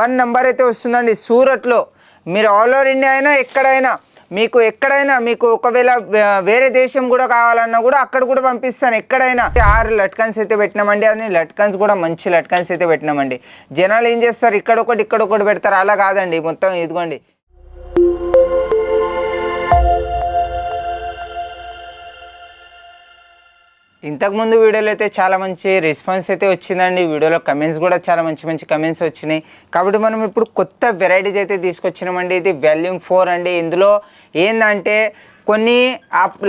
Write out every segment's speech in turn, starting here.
1 number అయితే వస్తుందండి సూరత్లో. మీరు ఆల్ ఓవర్ ఇండియా అయినా ఎక్కడైనా మీకు ఒకవేళ వేరే దేశం కూడా కావాలన్నా కూడా అక్కడ కూడా పంపిస్తాను ఎక్కడైనా. 6 లట్కన్స్ అయితే పెట్టినామండి. అని లట్కన్స్ కూడా మంచి లట్కన్స్ అయితే పెట్టినామండి. జనాలు ఏం చేస్తారు, ఇక్కడొకటి పెడతారు, అలా కాదండి. మొత్తం ఇదిగోండి. ఇంతకుముందు వీడియోలో అయితే చాలా మంచి రెస్పాన్స్ అయితే వచ్చిందండి. వీడియోలో కమెంట్స్ కూడా చాలా మంచి కమెంట్స్ వచ్చినాయి. కాబట్టి మనం ఇప్పుడు కొత్త వెరైటీస్ అయితే తీసుకొచ్చినామండి. ఇది వాల్యూమ్ 4 అండి. ఇందులో ఏంటంటే కొన్ని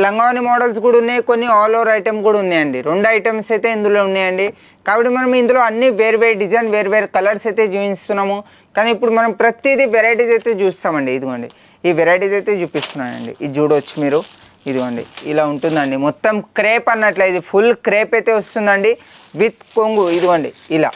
లంగావని మోడల్స్ కూడా ఉన్నాయి, కొన్ని ఆల్ ఓవర్ ఐటమ్ కూడా ఉన్నాయండి. 2 ఐటమ్స్ అయితే ఇందులో ఉన్నాయండి. కాబట్టి మనం ఇందులో అన్ని వేరు డిజైన్ వేరు కలర్స్ అయితే చూపిస్తున్నాము. కానీ ఇప్పుడు మనం ప్రతిదీ వెరైటీస్ అయితే చూస్తామండి. ఇదిగోండి ఈ వెరైటీస్ అయితే చూపిస్తున్నానండి. ఇది చూడవచ్చు మీరు. ఇదిగోండి ఇలా ఉంటుందండి. మొత్తం క్రేప్ అన్నట్లే, ఇది ఫుల్ క్రేప్ అయితే వస్తుందండి విత్ కొంగు. ఇదిగోండి ఇలా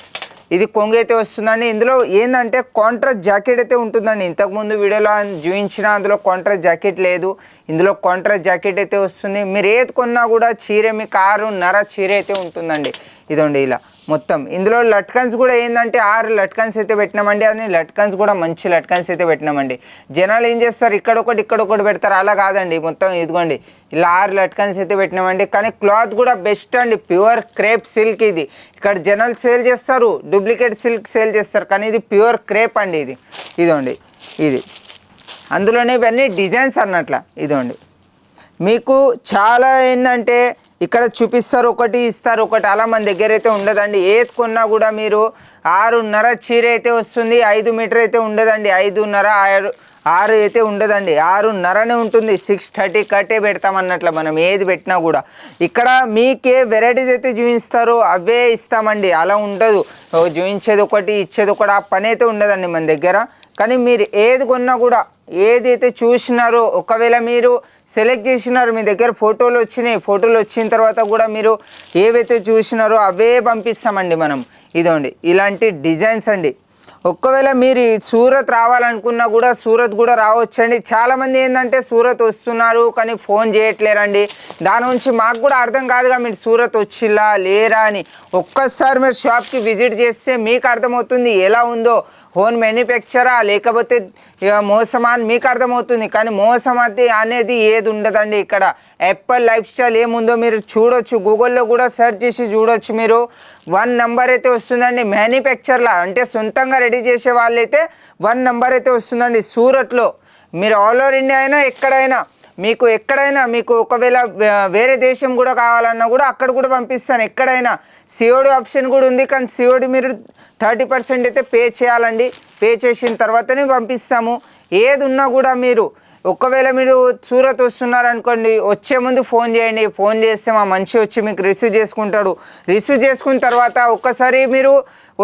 ఇది కొంగు అయితే వస్తుందండి. ఇందులో ఏంటంటే కాంట్రాస్ట్ జాకెట్ అయితే ఉంటుందండి. ఇంతకుముందు వీడియోలో చూపించిన అందులో కాంట్రాస్ట్ జాకెట్ లేదు, ఇందులో కాంట్రాస్ట్ జాకెట్ అయితే వస్తుంది. మీరు ఏది కొన్నా కూడా చీర మీకు 6.5 చీర అయితే ఉంటుందండి. ఇదండి ఇలా మొత్తం. ఇందులో లట్కన్స్ కూడా ఏంటంటే 6 లట్కన్స్ అయితే పెట్టినామండి. అని లట్కన్స్ కూడా మంచి లట్కన్స్ అయితే పెట్టినామండి. జనాలు ఏం చేస్తారు, ఇక్కడొకటి పెడతారు, అలా కాదండి. మొత్తం ఇదిగోండి ఇలా 6 లట్కన్స్ అయితే పెట్టినామండి. కానీ క్లాత్ కూడా బెస్ట్ అండి, ప్యూర్ క్రేప్ సిల్క్. ఇది ఇక్కడ జనాలు సేల్ చేస్తారు, డూప్లికేట్ సిల్క్ సేల్ చేస్తారు, కానీ ఇది ప్యూర్ క్రేప్ అండి. ఇదండి ఇది అందులోనే ఇవన్నీ డిజైన్స్ అన్నట్ల. ఇదండి మీకు చాలా ఏంటంటే ఇక్కడ చూపిస్తారు ఒకటి, ఇస్తారు ఒకటి, అలా మన దగ్గర అయితే ఉండదండి. ఏది కొన్నా కూడా మీరు 6.5 చీర అయితే వస్తుంది. 5 మీటర్ అయితే ఉండదండి. 5.5 6 అయితే ఉండదండి, 6.5నే ఉంటుంది. 630 కట్టే పెడతామన్నట్ల మనం ఏది పెట్టినా కూడా. ఇక్కడ మీకే వెరైటీస్ అయితే చూపిస్తారో అవే ఇస్తామండి, అలా ఉండదు. చూపించేది ఒకటి ఇచ్చేది ఒకటి, ఆ పని అయితే ఉండదండి మన దగ్గర. కానీ మీరు ఏది కొన్నా కూడా ఏదైతే చూసినారో, ఒకవేళ మీరు సెలెక్ట్ చేసినారో, మీ దగ్గర ఫోటోలు వచ్చినాయి, ఫోటోలు వచ్చిన తర్వాత కూడా మీరు ఏవైతే చూసినారో అవే పంపిస్తామండి మనం. ఇదండి ఇలాంటి డిజైన్స్ అండి. ఒకవేళ మీరు సూరత్ రావాలనుకున్నా కూడా సూరత్ కూడా రావచ్చండి. చాలామంది ఏంటంటే సూరత్ వస్తున్నారు కానీ ఫోన్ చేయట్లేరండి. దాని నుంచి మాకు కూడా అర్థం కాదుగా మీరు సూరత్ వచ్చిల్లా లేరా అని. ఒక్కసారి మీరు షాప్కి విజిట్ చేస్తే మీకు అర్థమవుతుంది ఎలా ఉందో, హోమ్ మ్యానుఫ్యాక్చరా లేకపోతే మోసమా అని మీకు అర్థమవుతుంది. కానీ మోసం అనేది ఏది ఉండదండి. ఇక్కడ యాపిల్ లైఫ్ స్టైల్ ఏముందో మీరు చూడొచ్చు, గూగుల్లో కూడా సెర్చ్ చేసి చూడొచ్చు. మీరు 1 నంబర్ అయితే వస్తుందండి. మ్యానుఫ్యాక్చర్లా అంటే సొంతంగా రెడీ చేసే వాళ్ళైతే 1 నంబర్ అయితే వస్తుందండి సూరత్లో. మీరు ఆల్ ఓవర్ ఇండియా అయినా ఎక్కడైనా మీకు ఒకవేళ వేరే దేశం కూడా కావాలన్నా కూడా అక్కడ కూడా పంపిస్తాను ఎక్కడైనా. సిఓడి ఆప్షన్ కూడా ఉంది, కానీ సిఓడి మీరు 30% అయితే పే చేయాలండి. పే చేసిన తర్వాతనే పంపిస్తాము. ఏది ఉన్నా కూడా మీరు ఒకవేళ మీరు సూరత్ వస్తున్నారనుకోండి, వచ్చే ముందు ఫోన్ చేయండి. ఫోన్ చేస్తే మా మనిషి వచ్చి మీకు రిసీవ్ చేసుకుంటాడు. రిసీవ్ చేసుకున్న తర్వాత ఒక్కసారి మీరు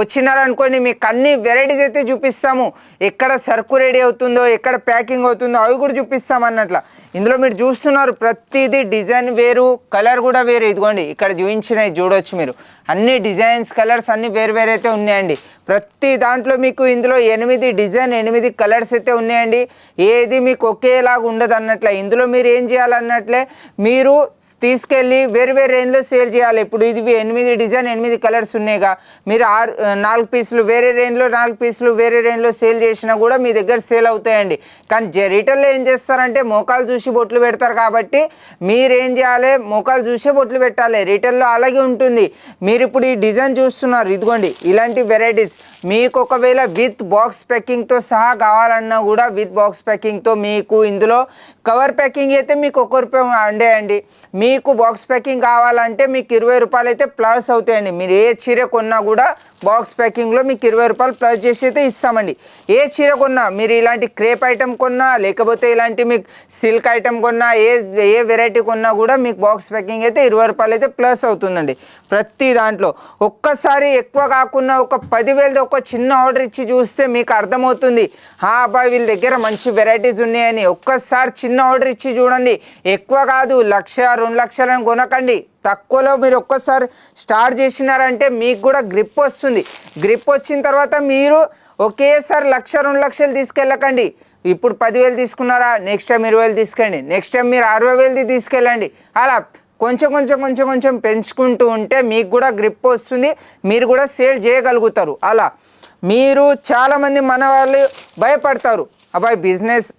వచ్చినారనుకోండి, మీకు అన్ని వెరైటీస్ అయితే చూపిస్తాము. ఎక్కడ సరుకు రెడీ అవుతుందో, ఎక్కడ ప్యాకింగ్ అవుతుందో అవి కూడా చూపిస్తాం అన్నట్ల. ఇందులో మీరు చూస్తున్నారు ప్రతిదీ డిజైన్ వేరు, కలర్ కూడా వేరు. ఇదిగోండి ఇక్కడ చూపించినవి చూడవచ్చు మీరు. అన్ని డిజైన్స్ కలర్స్ అన్నీ వేరు అయితే ఉన్నాయండి. ప్రతి దాంట్లో మీకు ఇందులో 8 డిజైన్ 8 కలర్స్ అయితే ఉన్నాయండి. ఏది మీకు ఒకేలాగా ఉండదు అన్నట్లే. ఇందులో మీరు ఏం చేయాలన్నట్లే, మీరు తీసుకెళ్ళి వేరు రేంజ్లో సేల్ చేయాలి. ఇప్పుడు ఇది 8 డిజైన్ 8 కలర్స్ ఉన్నాయిగా, మీరు 4 పీసులు వేరే రేంజ్లో 4 పీసులు వేరే రేంజ్లో సేల్ చేసినా కూడా మీ దగ్గర సేల్ అవుతాయండి. కానీ రిటైల్లో ఏం చేస్తారంటే మోకాలు చూసి బొట్లు పెడతారు. కాబట్టి మీరేం చేయాలి, మోకాలు చూసే బొట్లు పెట్టాలి. రిటైల్లో అలాగే ఉంటుంది. మీరు ఇప్పుడు ఈ డిజైన్ చూస్తున్నారు, ఇదిగోండి ఇలాంటి వెరైటీస్ మీకు ఒకవేళ విత్ బాక్స్ ప్యాకింగ్తో సహా కావాలన్నా కూడా విత్ బాక్స్ ప్యాకింగ్తో మీకు ఇందులో కవర్ ప్యాకింగ్ అయితే మీకు ₹1 అండి. మీకు బాక్స్ ప్యాకింగ్ కావాలంటే మీకు ₹20 అయితే ప్లస్ అవుతాయండి. మీరు ఏ చీర కొన్నా కూడా బాక్స్ ప్యాకింగ్లో మీకు ₹20 ప్లస్ చేసి అయితే ఇస్తామండి. ఏ చీర కొన్నా, మీరు ఇలాంటి క్రేప్ ఐటమ్ కొన్నా లేకపోతే ఇలాంటి మీకు సిల్క్ ఐటమ్ కొన్నా, ఏ వెరైటీ కొన్నా కూడా మీకు బాక్స్ ప్యాకింగ్ అయితే ₹20 అయితే ప్లస్ అవుతుందండి ప్రతి దాంట్లో. ఒక్కసారి ఎక్కువ కాకుండా ఒక 10,000 ఒక చిన్న ఆర్డర్ ఇచ్చి చూస్తే మీకు అర్థమవుతుంది, అబ్బాయి వీళ్ళ దగ్గర మంచి వెరైటీస్ ఉన్నాయని. ఒక్కసారి చిన్న ఆర్డర్ ఇచ్చి చూడండి. ఎక్కువ కాదు, 1,00,000 2 లక్షలను కొనకండి. తక్కువలో మీరు ఒక్కసారి స్టార్ట్ చేసినారంటే మీకు కూడా గ్రిప్ వస్తుంది. గ్రిప్ వచ్చిన తర్వాత మీరు ఒకేసారి 1,00,000 2 లక్షలు తీసుకెళ్ళకండి. ఇప్పుడు 10,000 తీసుకున్నారా, నెక్స్ట్ టైం 20,000 తీసుకెళ్ళండి, నెక్స్ట్ టైం మీరు 60,000 తీసుకెళ్ళండి. అలా కొంచెం పెంచుకుంటూ ఉంటే మీకు కూడా గ్రిప్ వస్తుంది, మీరు కూడా సేల్ చేయగలుగుతారు. అలా మీరు చాలామంది మన వాళ్ళు భయపడతారు, అబ్బాయి బిజినెస్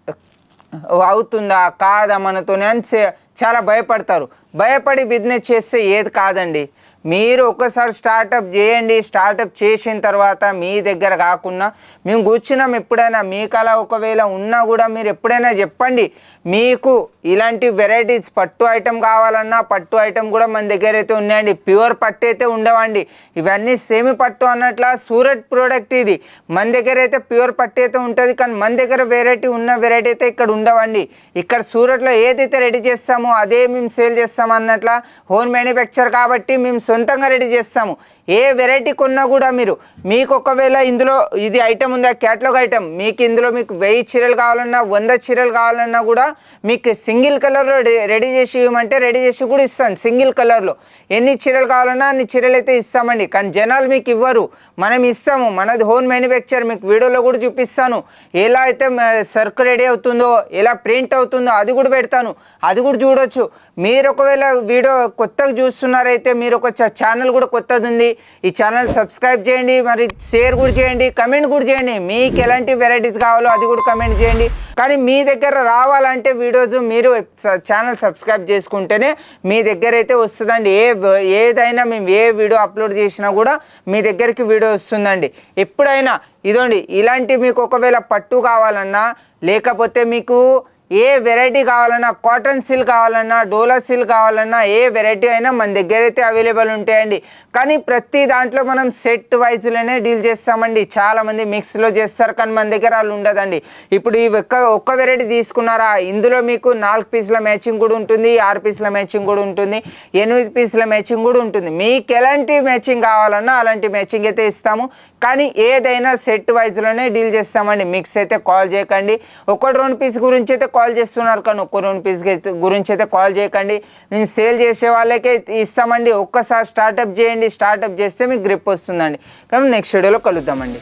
అవుతుందా కాదా మనతోనే అని చాలా భయపడతారు. భయపడి బిజినెస్ చేస్తే ఏది కాదండి. మీరు ఒక్కసారి స్టార్టప్ చేయండి. స్టార్టప్ చేసిన తర్వాత మీ దగ్గర కాకుండా మేము కూర్చున్నాం ఎప్పుడైనా, మీకు అలా ఒకవేళ ఉన్నా కూడా మీరు ఎప్పుడైనా చెప్పండి. మీకు ఇలాంటి వెరైటీస్ పట్టు ఐటెం కావాలన్నా పట్టు ఐటెం కూడా మన దగ్గర అయితే ఉన్నాయండి. ప్యూర్ పట్టు అయితే ఉండవండి, ఇవన్నీ సేమి పట్టు అన్నట్లా సూరత్ ప్రోడక్ట్ ఇది. మన దగ్గర అయితే ప్యూర్ పట్టు అయితే ఉంటుంది, కానీ మన దగ్గర వెరైటీ వెరైటీ అయితే ఇక్కడ ఉండవండి. ఇక్కడ సూరత్లో ఏదైతే రెడీ చేస్తామో అదే మేము సేల్ చేస్తాం అన్నట్లా. హోమ్ మ్యానుఫ్యాక్చర్ కాబట్టి మేము సొంతంగా రెడీ చేస్తాము. ఏ వెరైటీ కొన్నా కూడా మీకు ఒకవేళ ఇందులో ఇది ఐటెం ఉందా క్యాటలాగ్ ఐటెం, మీకు ఇందులో మీకు 1000 చీరలు కావాలన్నా 100 చీరలు కావాలన్నా కూడా మీకు సింగిల్ కలర్లో రెడీ చేసి ఇవ్వమంటే రెడీ చేసి కూడా ఇస్తాను. సింగిల్ కలర్లో ఎన్ని చీరలు కావాలన్నా అన్ని చీరలు అయితే ఇస్తామండి. కానీ జనాలు మీకు ఇవ్వరు, మనం ఇస్తాము. మనది హోమ్ మ్యానుఫ్యాక్చర్, మీకు వీడియోలో కూడా చూపిస్తాను. ఎలా అయితే సర్క్ రెడీ అవుతుందో, ఎలా ప్రింట్ అవుతుందో అది కూడా పెడతాను, అది కూడా చూడొచ్చు. మీరు ఒకవేళ వీడియో కొత్తగా చూస్తున్నారైతే మీరు ఒక ఛానల్ కూడా కొత్తది ఉంది, ఈ ఛానల్ సబ్స్క్రైబ్ చేయండి, మరి షేర్ కూడా చేయండి, కమెంట్ కూడా చేయండి. మీకు ఎలాంటి వెరైటీస్ కావాలో అది కూడా కమెంట్ చేయండి. కానీ మీ దగ్గర రావాలంటే వీడియోస్ మీరు ఛానల్ సబ్స్క్రైబ్ చేసుకుంటేనే మీ దగ్గర అయితే వస్తుందండి. ఏదైనా మేము ఏ వీడియో అప్లోడ్ చేసినా కూడా మీ దగ్గరికి వీడియో వస్తుందండి ఎప్పుడైనా. ఇదండి ఇలాంటి మీకు ఒకవేళ పట్టు కావాలన్నా లేకపోతే మీకు ఏ వెరైటీ కావాలన్నా, కాటన్ సిల్క్ కావాలన్నా, డోలా సిల్క్ కావాలన్నా, ఏ వెరైటీ అయినా మన దగ్గర అయితే అవైలబుల్ ఉంటాయండి. కానీ ప్రతి దాంట్లో మనం సెట్ వైజ్లోనే డీల్ చేస్తామండి. చాలామంది మిక్స్లో చేస్తారు, కానీ మన దగ్గర వాళ్ళు ఉండదండి. ఇప్పుడు ఈ ఒక్క వెరైటీ తీసుకున్నారా, ఇందులో మీకు 4 పీసుల మ్యాచింగ్ కూడా ఉంటుంది, 6 పీసుల మ్యాచింగ్ కూడా ఉంటుంది, 8 పీసుల మ్యాచింగ్ కూడా ఉంటుంది. మీకు ఎలాంటి మ్యాచింగ్ కావాలన్నా అలాంటి మ్యాచింగ్ అయితే ఇస్తాము. కానీ ఏదైనా సెట్ వైజ్లోనే డీల్ చేస్తామండి. మిక్స్ అయితే కాల్ చేయకండి. 1-2 పీస్ గురించి అయితే కాల్ చేస్తున్నారు, కానీ 1-2 పీస్ గురించి అయితే కాల్ చేయకండి. నేను సేల్ చేసే వాళ్ళకే ఇస్తామండి. ఒక్కసారి స్టార్టప్ చేయండి, స్టార్టప్ చేస్తే మీకు గ్రిప్ వస్తుందండి. కానీ నెక్స్ట్ వీడియోలో కలుద్దామండి.